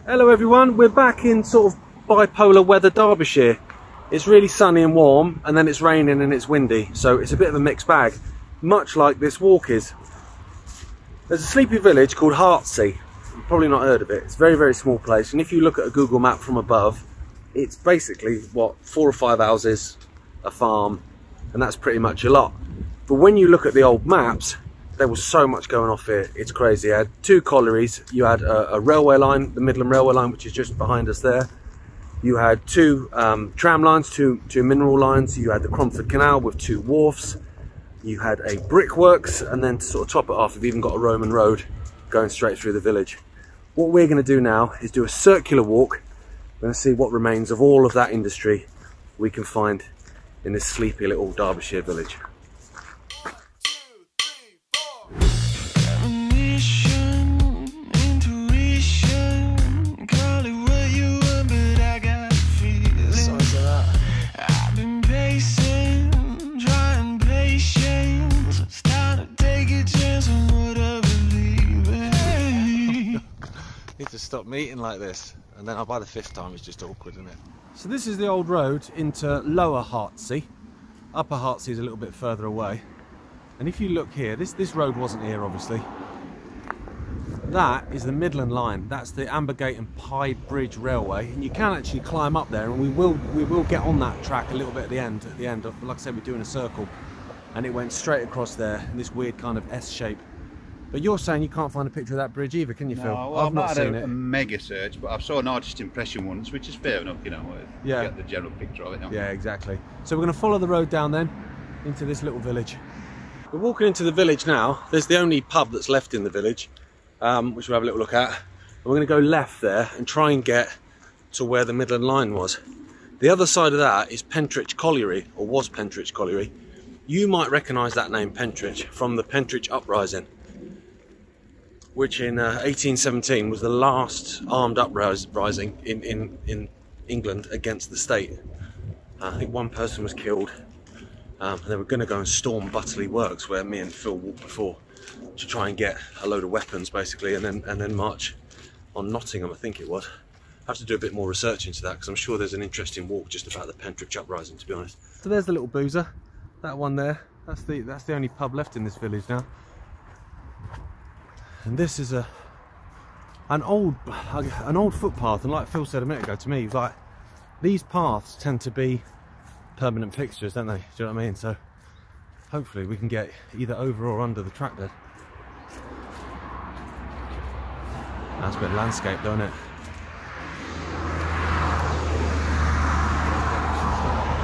Hello everyone, we're back in sort of bipolar weather Derbyshire. It's really sunny and warm, and then it's raining and it's windy, so it's a bit of a mixed bag, much like this walk is. There's a sleepy village called Hartshay. You've probably not heard of it. It's a very, very small place, and if you look at a Google map from above, it's basically, what, 4 or 5 houses, a farm, and that's pretty much a lot. But when you look at the old maps, there was so much going off here, it's crazy. You had 2 collieries, you had a railway line, the Midland railway line, which is just behind us there. You had 2 tram lines, two mineral lines. You had the Cromford Canal with 2 wharfs. You had a brickworks, and then to sort of top it off, you've even got a Roman road going straight through the village. What we're going to do now is do a circular walk. We're going to see what remains of all of that industry we can find in this sleepy little Derbyshire village. To stop meeting like this, and then by the 5th time it's just awkward, isn't it? So this is the old road into Lower Hartshay. Upper Hartshay is a little bit further away, and if you look here, this road wasn't here obviously. That is the Midland line. That's the Ambergate and Pied Bridge Railway, and you can actually climb up there, and we will get on that track a little bit at the end. Like I said, we're doing a circle, and it went straight across there in this weird kind of S shape. But you're saying you can't find a picture of that bridge either, can you, Phil? No, well, I've not seen a mega search, but I saw an artist impression once, which is fair enough, you know. Yeah. Get the general picture of it. Yeah, exactly. So we're going to follow the road down then into this little village. We're walking into the village now. There's the only pub that's left in the village, which we'll have a little look at. And we're going to go left there and try and get to where the Midland line was. The other side of that is Pentrich Colliery, or was Pentrich Colliery. You might recognise that name, Pentrich, from the Pentrich Uprising, which in 1817 was the last armed uprising in England against the state. I think 1 person was killed, and they were going to go and storm Butterley Works, where me and Phil walked before, to try and get a load of weapons basically, and then march on Nottingham, I think it was. I have to do a bit more research into that, because I'm sure there's an interesting walk just about the Pentrich Uprising, to be honest. So there's the little boozer, that one there. That's the only pub left in this village now. And this is an old footpath, and like Phil said a minute ago to me, he's like, these paths tend to be permanent fixtures, don't they? Do you know what I mean? So hopefully we can get either over or under the track there. That's a bit of landscape, don't it?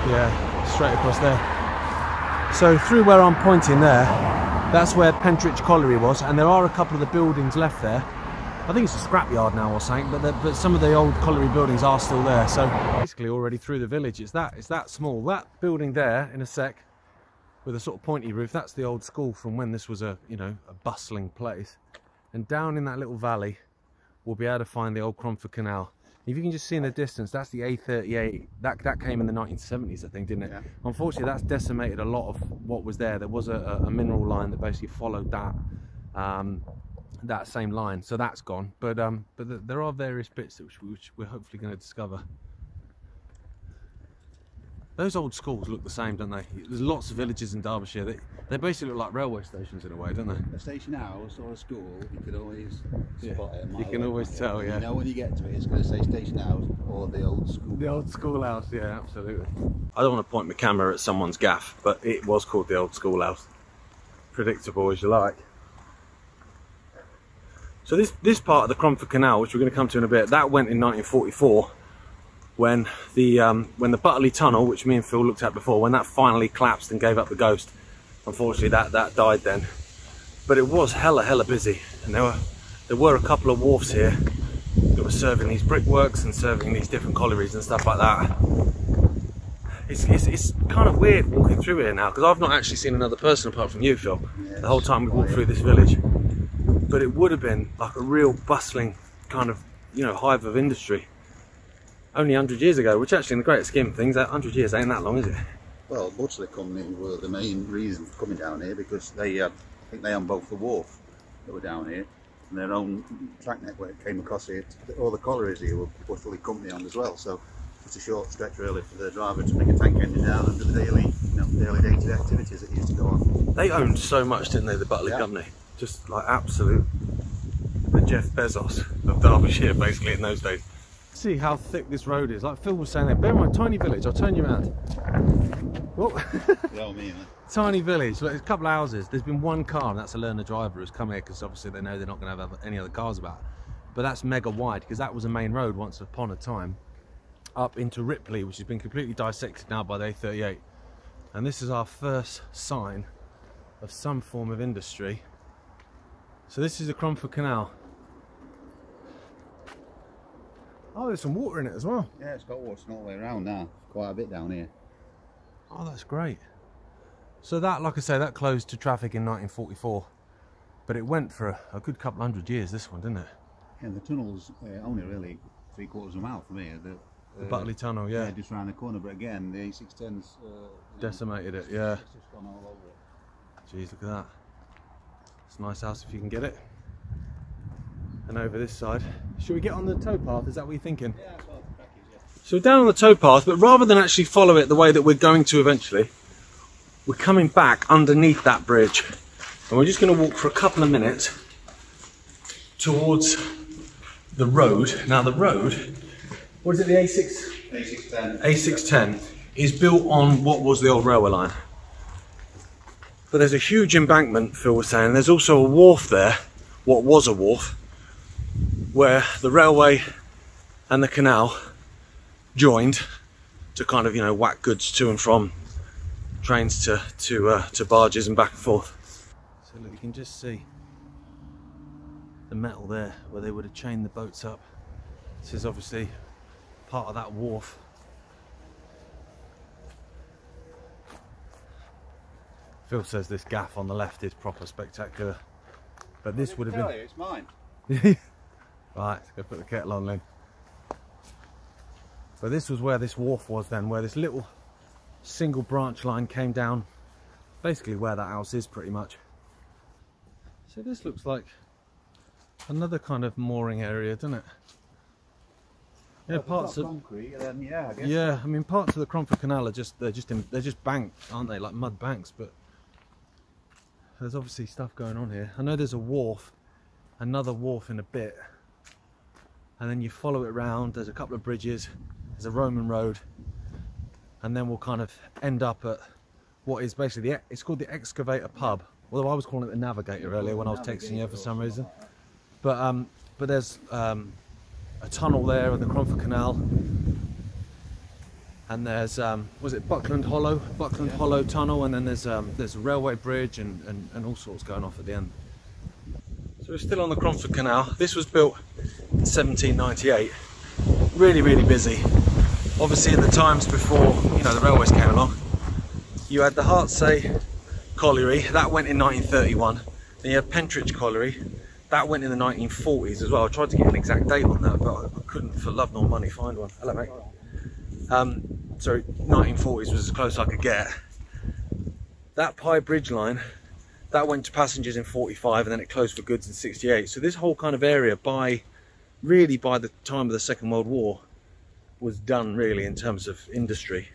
Yeah, straight across there. So through where I'm pointing there, that's where Pentrich Colliery was, and there are a couple of the buildings left there. I think it's a scrapyard now or something, but some of the old colliery buildings are still there. So basically already through the village, it's that small. That building there in a sec, with a sort of pointy roof, that's the old school from when this was a bustling place. And down in that little valley, we'll be able to find the old Cromford Canal. If you can just see in the distance, that's the A38. That came in the 1970s, I think, didn't it? Yeah. Unfortunately, that's decimated a lot of what was there. There was a mineral line that basically followed that same line, so that's gone. But there are various bits which we're hopefully going to discover. Those old schools look the same, don't they? There's lots of villages in Derbyshire. They basically look like railway stations in a way, don't they? A station house or a school, you could always spot it. You can always tell, yeah. You know when you get to it, it's going to say station house or the old school. The old schoolhouse, yeah, absolutely. I don't want to point my camera at someone's gaff, but it was called the old schoolhouse. Predictable as you like. So this part of the Cromford Canal, which we're going to come to in a bit, that went in 1944. When the Butterley Tunnel, which me and Phil looked at before, when that finally collapsed and gave up the ghost. Unfortunately that died then. But it was hella busy, and there were a couple of wharfs here that were serving these brickworks and serving these different collieries and stuff like that. It's kind of weird walking through here now, because I've not actually seen another person apart from you, Phil, the whole time we walked through this village. But it would have been like a real bustling kind of, hive of industry only 100 years ago, which actually in the great scheme of things, 100 years ain't that long, is it? Well, Butterley Company were the main reason for coming down here, because they, I think they own both the wharf that were down here, and their own track network came across it. All the collieries here were fully company owned as well, so it's a short stretch really for the driver to bring a tank engine down and do the daily, daily day-to-day activities that used to go on. They owned so much, didn't they, the Butley Company? Just like absolute, the Jeff Bezos of Derbyshire basically in those days. See how thick this road is. Like Phil was saying there, bear in mind, tiny village. I'll turn you around. Whoa. Well, me, Tiny village, there's a couple of houses. There's been one car, and that's a learner driver who's come here because obviously they know they're not going to have any other cars about. But that's mega wide because that was a main road once upon a time up into Ripley, which has been completely dissected now by the A38. And this is our first sign of some form of industry. So this is the Cromford Canal. Oh, there's some water in it as well. Yeah, it's got water all the way around now. Quite a bit down here. Oh, that's great. So that, like I say, that closed to traffic in 1944, but it went for a good couple hundred years, this one, didn't it? Yeah, the tunnel's only really 3/4 of a mile from here. The Butley Tunnel, yeah. Just round the corner, but again, the A610's decimated it, yeah. It's just gone all over it. Jeez, look at that. It's a nice house if you can get it. And over this side. Should we get on the towpath? Is that what you're thinking? Yeah, that's what the crack is, yeah. So we're down on the towpath, but rather than actually follow it the way that we're going to eventually, we're coming back underneath that bridge. And we're just going to walk for a couple of minutes towards the road. Now the road, what is it, the A610. A610 is built on what was the old railway line. But there's a huge embankment, Phil was saying. There's also a wharf there, what was a wharf, where the railway and the canal joined to kind of, whack goods to and from trains to barges and back and forth. So look, you can just see the metal there where they would have chained the boats up. This is obviously part of that wharf. Phil says this gaff on the left is proper spectacular, but this would have been... It's mine. Right, let's go put the kettle on then. But this was where this wharf was then, where this little single branch line came down, basically where that house is pretty much. So this looks like another kind of mooring area, doesn't it? Yeah, well, parts of concrete, and then, yeah, I guess. Yeah, I mean parts of the Cromford Canal are they're just banked, aren't they? Like mud banks, but there's obviously stuff going on here. I know there's a wharf, another wharf in a bit, and then you follow it around. There's a couple of bridges, there's a Roman road, and then we'll kind of end up at what is basically it's called the Excavator Pub. Although I was calling it the Navigator earlier when I was texting you for some reason. But there's a tunnel there in the Cromford Canal, and there's was it Buckland Hollow tunnel, and then there's a railway bridge and all sorts going off at the end. So we're still on the Cromford Canal. This was built in 1798. Really, really busy. Obviously in the times before the railways came along, you had the Hartshay colliery, that went in 1931. Then you had Pentrich colliery, that went in the 1940s as well. I tried to get an exact date on that, but I couldn't for love nor money find one. Hello mate. So 1940s was as close as I could get. That Pye Bridge line, that went to passengers in 45, and then it closed for goods in 68. So this whole kind of area really by the time of the Second World War was done really in terms of industry.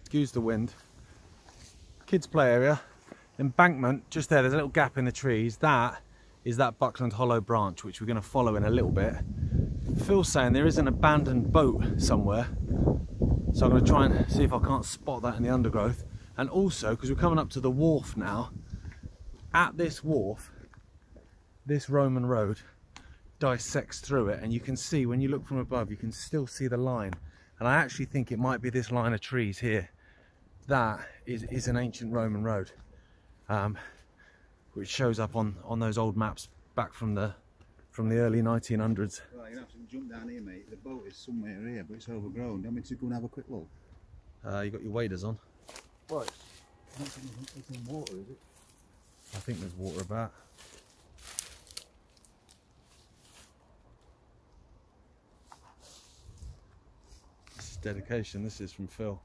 Excuse the wind. Kids play area, embankment just there, there's a little gap in the trees. That is that Buckland Hollow branch, which we're going to follow in a little bit. Phil's saying there is an abandoned boat somewhere, so I'm going to try and see if I can't spot that in the undergrowth. And also, because we're coming up to the wharf now, at this wharf, this Roman road dissects through it, and you can see, when you look from above, you can still see the line. And I actually think it might be this line of trees here. That is an ancient Roman road, which shows up on those old maps back from the early 1900s. Well, you're gonna have to jump down here, mate. The boat is somewhere here, but it's overgrown. Do you want me to go and have a quick look? You got your waders on? What? It's in water, is it? I think there's water about. This is dedication. This is from Phil.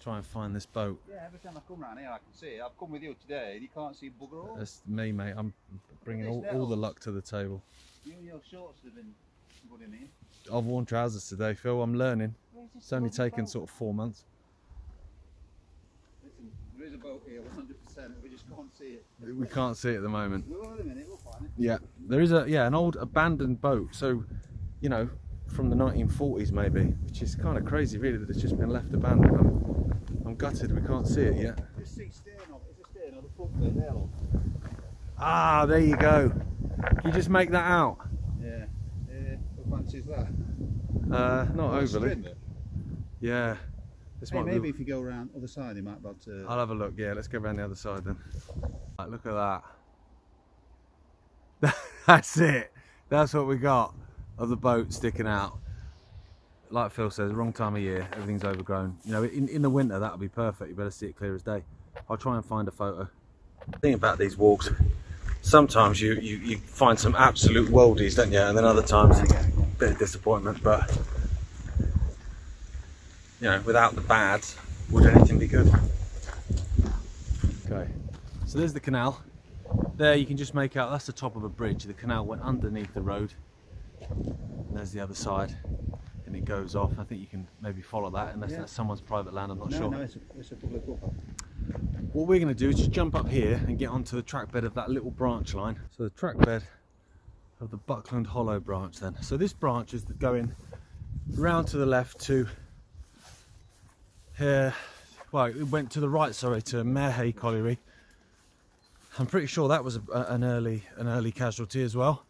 try and find this boat. Yeah, every time I come round here I can see it. I've come with you today and you can't see bugger all. That's me, mate. I'm bringing all the luck to the table. You and your shorts have been good in here. I've worn trousers today, Phil. I'm learning. It's only taken sort of 4 months. Listen, there is a boat here, 100%. We just can't see it. We can't see it at the moment. We'll wait a minute, we'll find it. Yeah, there is an old abandoned boat. So, you know, from the 1940s maybe, which is kind of crazy really that it's just been left abandoned. I'm gutted we can't see it yet. Just see stern on it. Is it stern on the front bit there, look? Ah, there you go. Can you just make that out? Yeah. What fancy is that? Not overly. Yeah. This Hey, might maybe be... if you go around the other side, you might be able to... I'll have a look. Yeah, let's go around the other side then. Right, look at that. That's it. That's what we got of the boat sticking out. Like Phil says, wrong time of year. Everything's overgrown. You know, in the winter that'll be perfect. You better see it clear as day. I'll try and find a photo. The thing about these walks, sometimes you find some absolute worldies, don't you? And then other times you get a bit of disappointment. But you know, without the bad, would anything be good? Okay, so there's the canal. There you can just make out that's the top of a bridge. The canal went underneath the road. And there's the other side, and it goes off. I think you can maybe follow that, unless that's someone's private land. I'm not sure. No, it's a public footpath. What we're going to do is just jump up here and get onto the track bed of that little branch line. So the track bed of the Buckland Hollow branch then. So this branch is going round to the left to here, well it went to the right, sorry, to Marehay Colliery. I'm pretty sure that was an early casualty as well.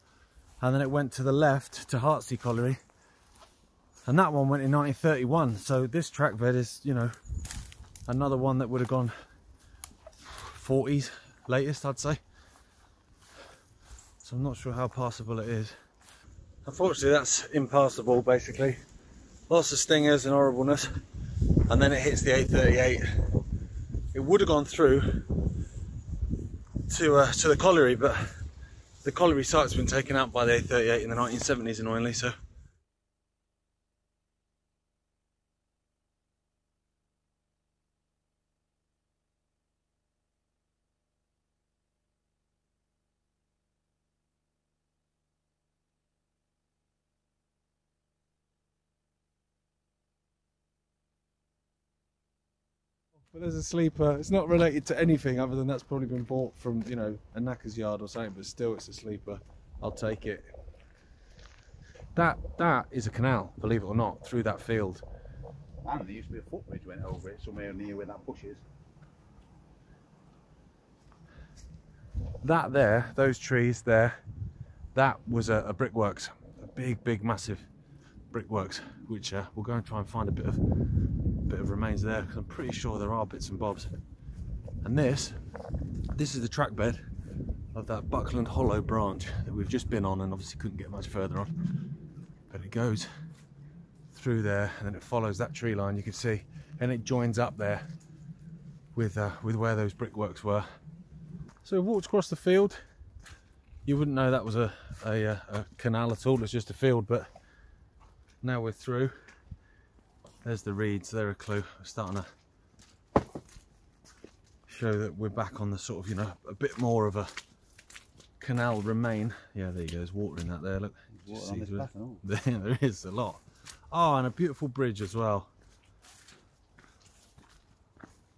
And then it went to the left to Hartshay Colliery. And that one went in 1931. So this track bed is, you know, another one that would have gone 40s latest, I'd say. So I'm not sure how passable it is. Unfortunately, that's impassable basically. Lots of stingers and horribleness. And then it hits the A38. It would have gone through to the colliery, but the colliery site's been taken out by the A38 in the 1970s, annoyingly. So but there's a sleeper. It's not related to anything other than that's probably been bought from, you know, a knacker's yard or something, but still it's a sleeper. I'll take it. That is a canal, believe it or not, through that field. And there used to be a footbridge went over it somewhere near where that bush is. That there, those trees there, that was a brickworks, a big massive brickworks, which we'll go and try and find a bit of remains there, because I'm pretty sure there are bits and bobs. And this is the track bed of that Buckland Hollow branch that we've just been on, and obviously couldn't get much further on. But it goes through there, and then it follows that tree line you can see, and it joins up there with where those brickworks were. So we walked across the field. You wouldn't know that was a canal at all. It's just a field, but now we're through. There's the reeds, they're a clue. We're starting to show that we're back on the sort of, you know, a bit more of a canal remain. Yeah, there you go, there's water in that there, look. Water on this path and all. There is a lot. Oh, and a beautiful bridge as well.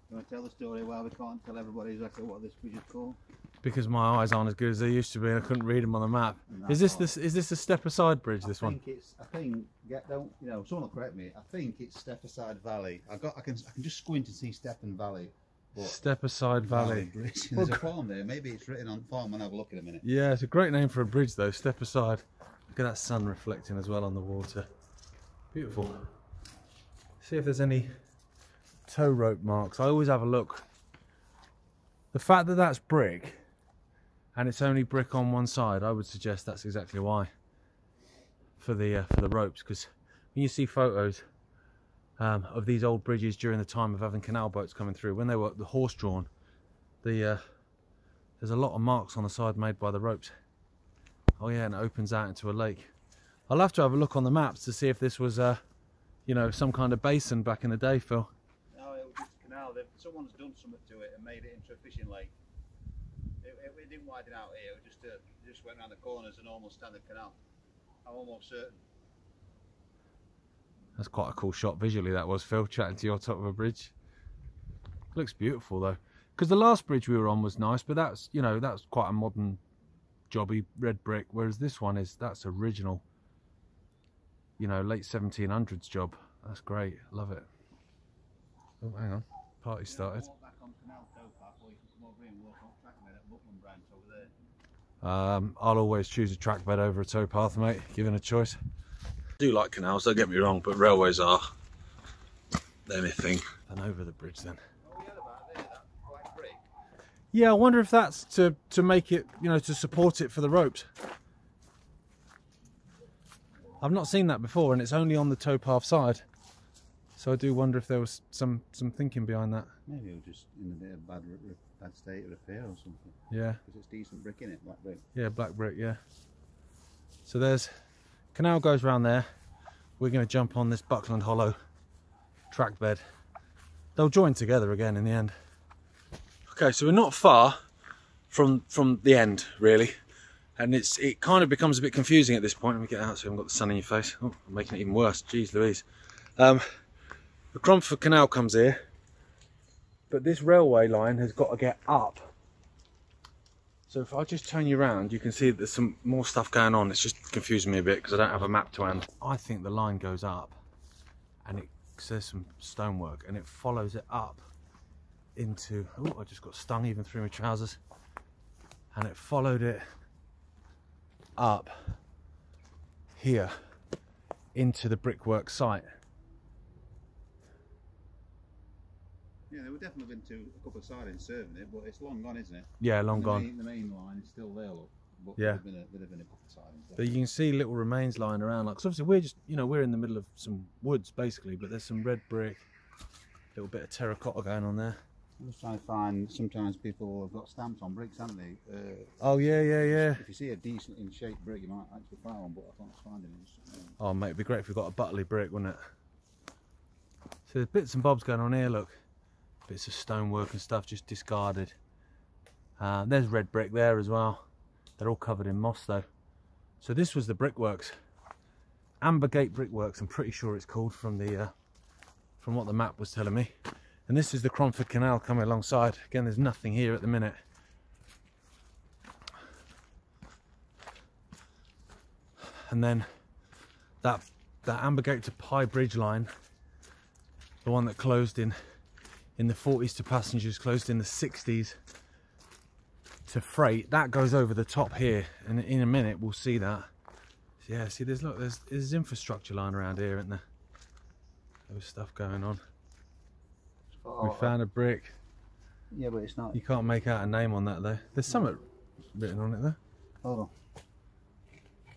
You want to tell the story why we can't tell everybody exactly what this bridge is called? Because my eyes aren't as good as they used to be and I couldn't read them on the map. No, Is this a step aside bridge, this one? Don't, you know, someone will correct me, I think it's Step Aside Valley. I can just squint and see Stephen Valley. Step Aside Valley. Bridge. There's a farm there, maybe it's written on farm, and have a look in a minute. Yeah, it's a great name for a bridge though, Step Aside. Look at that sun reflecting as well on the water. Beautiful. See if there's any tow rope marks. I always have a look. The fact that that's brick and it's only brick on one side, I would suggest that's exactly why, for the ropes, because when you see photos of these old bridges during the time of having canal boats coming through, when they were the horse drawn, there's a lot of marks on the side made by the ropes. Oh yeah, and it opens out into a lake. I'll have to have a look on the maps to see if this was you know, some kind of basin back in the day, Phil. No, it was just someone's done something to it and made it into a fishing lake. It didn't widen out here. It just went around the corners and almost standard canal. I'm almost certain. That's quite a cool shot visually. That was, Phil, chatting to you on top of a bridge. Looks beautiful though, because the last bridge we were on was nice, but that's, you know, that's quite a modern jobby red brick, whereas this one that's original, you know, late 1700s job. That's great. Love it. Oh, hang on, party started. I'll always choose a track bed over a towpath, mate, given a choice. I do like canals, don't get me wrong, but railways are, they're my thing. And over the bridge then. Yeah, I wonder if that's to make it, you know, to support it for the ropes. I've not seen that before, and it's only on the towpath side. So I do wonder if there was some thinking behind that. Maybe it was just in a bit of bad state of repair or something. Yeah. Because it's decent brick in it, black brick. Yeah, black brick, yeah. So there's, canal goes round there. We're going to jump on this Buckland Hollow track bed. They'll join together again in the end. Okay, so we're not far from the end, really. And it kind of becomes a bit confusing at this point. Let me get out so you haven't got the sun in your face. Oh, I'm making it even worse. Jeez Louise. The Cromford Canal comes here, but this railway line has got to get up. So if I just turn you around, you can see that there's some more stuff going on. It's just confusing me a bit because I don't have a map to hand. I think the line goes up, and it says some stonework, and it follows it up into, oh, I just got stung even through my trousers, and it followed it up here into the brickwork site. Yeah, they were definitely been to a couple of sidings serving it, but it's long gone, isn't it? Yeah, long gone. The main line is still there, look. But yeah. There'd have been a couple of sidings there. But you can see little remains lying around. Like, 'cause obviously we're just, you know, we're in the middle of some woods basically, but there's some red brick, little bit of terracotta going on there. I'm just trying to find, sometimes people have got stamps on bricks, haven't they? Oh yeah, yeah, yeah. If you see a decent in shape brick, you might actually find one, but I can't find it. Oh mate, it'd be great if we got a Butterley brick, wouldn't it? So there's bits and bobs going on here, look. Bits of stonework and stuff just discarded. There's red brick there as well. They're all covered in moss though. So this was the brickworks. Ambergate Brickworks, I'm pretty sure it's called from what the map was telling me. And this is the Cromford Canal coming alongside. Again, there's nothing here at the minute. And then that Ambergate to Pye Bridge line, the one that closed in the 40s to passengers, closed in the 60s to freight, that goes over the top here, and in a minute we'll see that. Yeah, see, there's infrastructure lying around here, isn't there? There was stuff going on. We found a brick. Yeah, but it's not. You can't make out a name on that though. There's something written on it there. Hold on.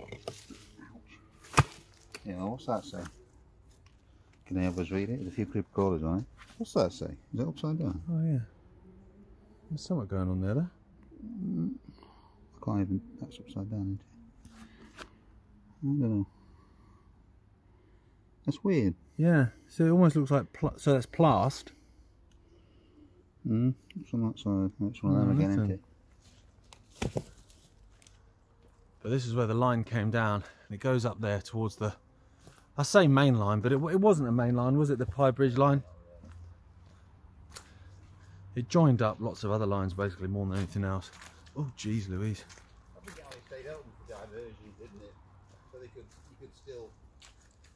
Ouch. Yeah, what's that say? Can they have us read it? There's a few creep callers on it. What's that say? Is it upside down? Oh yeah. There's something going on there. I can't even. That's upside down, isn't it? I don't know. That's weird. Yeah. So it almost looks like so that's plast. It's on that side. That's one of them again, isn't it? But this is where the line came down, and it goes up there towards the, I say main line, but it wasn't a main line, was it? The Pye Bridge line. It joined up lots of other lines, basically, more than anything else. Oh, geez, Louise. I think it only stayed open for diversions, didn't it? So you could still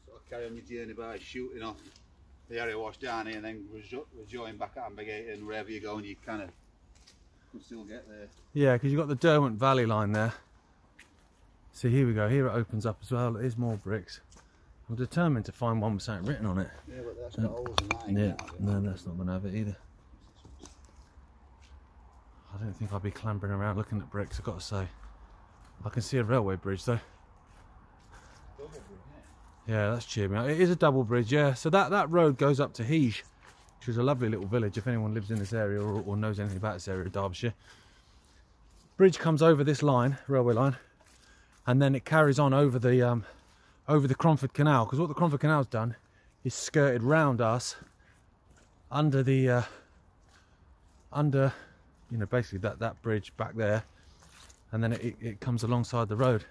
sort of carry on your journey by shooting off the area wash down here and then rejoin back at Ambergate, and wherever you're going, you kind of could still get there. Yeah, because you've got the Derwent Valley line there. See, here we go. Here it opens up as well. There's more bricks. I'm determined to find one with something written on it. Yeah, but that's got holes in that. Yeah, no, that's not going to have it either. I don't think I'll be clambering around looking at bricks, I've got to say. I can see a railway bridge though. Double bridge, yeah, that's cheered me out. It is a double bridge, yeah. So that road goes up to Hege, which is a lovely little village if anyone lives in this area or knows anything about this area of Derbyshire. Bridge comes over this line, railway line, and then it carries on over the Cromford Canal, because what the Cromford Canal's done is skirted round us under the under, you know, basically that bridge back there, and then it comes alongside the road.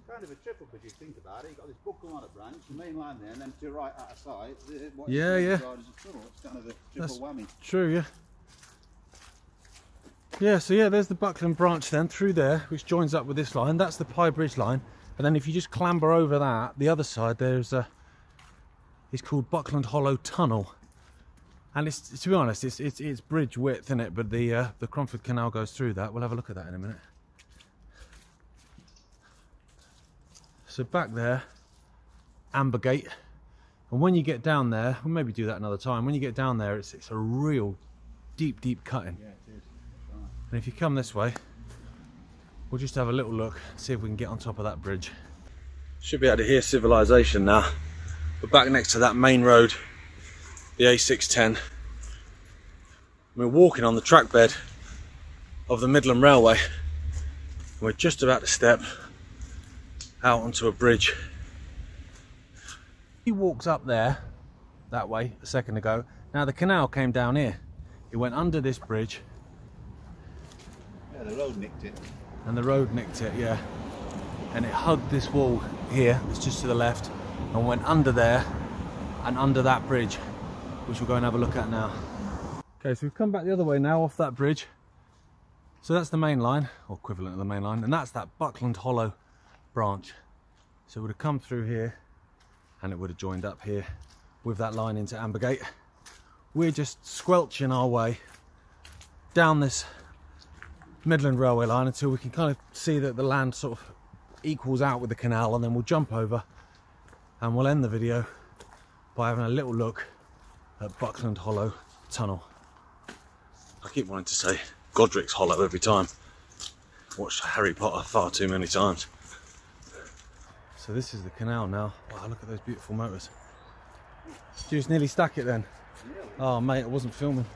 Kind of a triple, if you think about it. You've got this buckle on a branch, the main line there, and then to the right out of sight, what yeah. is a tunnel. It's kind of a triple whammy. True, yeah. Yeah, so yeah, there's the Buckland branch then through there, which joins up with this line. That's the Pye Bridge line, and then if you just clamber over that, the other side there's it's called Buckland Hollow Tunnel, and it's, to be honest, it's bridge width, isn't it? But the Cromford Canal goes through that. We'll have a look at that in a minute. So back there, Ambergate, and when you get down there, we'll maybe do that another time. When you get down there, it's a real deep cutting. Yeah, it is. And if you come this way, we'll just have a little look, see if we can get on top of that bridge. Should be able to hear civilization now. We're back next to that main road, the A610. We're walking on the track bed of the Midland Railway. We're just about to step out onto a bridge. He walks up there, that way, a second ago. Now the canal came down here. It went under this bridge. Yeah, the road nicked it. And the road nicked it, yeah. And it hugged this wall here, that's just to the left, and went under there and under that bridge, which we'll go and have a look at now. Okay, so we've come back the other way now off that bridge. So that's the main line, or equivalent of the main line, and that's that Buckland Hollow branch. So it would have come through here and it would have joined up here with that line into Ambergate. We're just squelching our way down this Midland Railway line until we can kind of see that the land sort of equals out with the canal, and then we'll jump over and we'll end the video by having a little look at Buckland Hollow Tunnel. I keep wanting to say Godric's Hollow every time. Watched Harry Potter far too many times. So this is the canal now. Wow, look at those beautiful motors. Did you just nearly stack it then? Oh mate, I wasn't filming.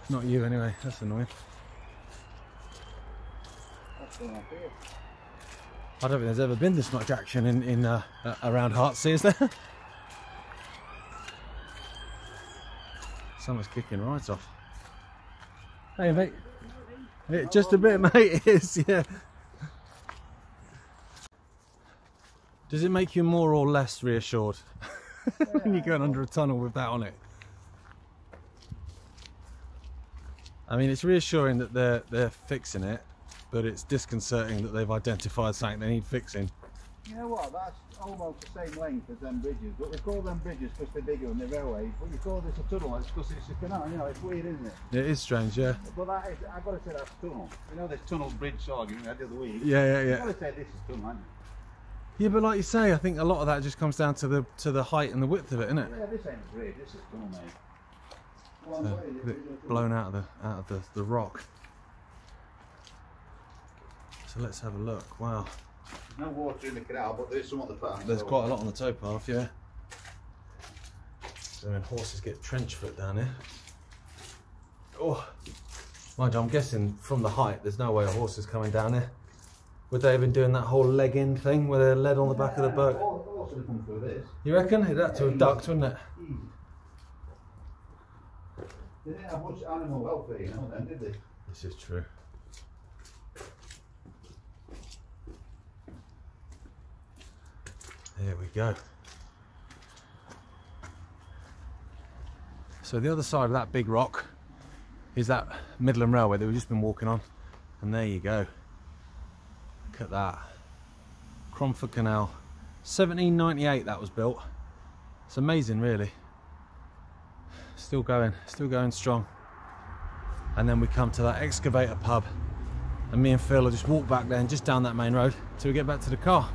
Not you anyway, that's annoying. I don't think there's ever been this much action in around Hartshay, is there? Someone's kicking right off. Hey mate. Just a bit, mate, it is, yeah. Does it make you more or less reassured when you're going under a tunnel with that on it? I mean, it's reassuring that they're fixing it, but it's disconcerting that they've identified something they need fixing. You know what, that's almost the same length as them bridges, but we call them bridges because they're bigger than the railways, but you call this a tunnel, it's because it's a canal, you know, it's weird, isn't it? It is strange, yeah. But that is, I've got to say that's tunnel. You know this tunnel bridge argument we had the other week? Yeah. I've got to say this is tunnel, hasn't it? Yeah, but like you say, I think a lot of that just comes down to the height and the width of it, isn't it? Yeah, this ain't a bridge, this is tunnel, mate. So, a bit blown out of the rock. So let's have a look. Wow. There's no water in the canal, but there's some on the path. There's quite a lot on the towpath, yeah. So when horses get trench foot down here. Oh, mind you, I'm guessing from the height, there's no way a horse is coming down here. Would they have been doing that whole leg in thing where they're led on the back of the boat? Horse would have come through this. You reckon? It'd have to have ducked, wouldn't it? They didn't have much animal welfare, you know, then, did they? This is true. There we go. So the other side of that big rock is that Midland Railway that we've just been walking on, and there you go. Look at that. Cromford Canal. 1798 that was built. It's amazing, really. Still going strong. And then we come to that excavator pub, and me and Phil will just walk back there and just down that main road till we get back to the car.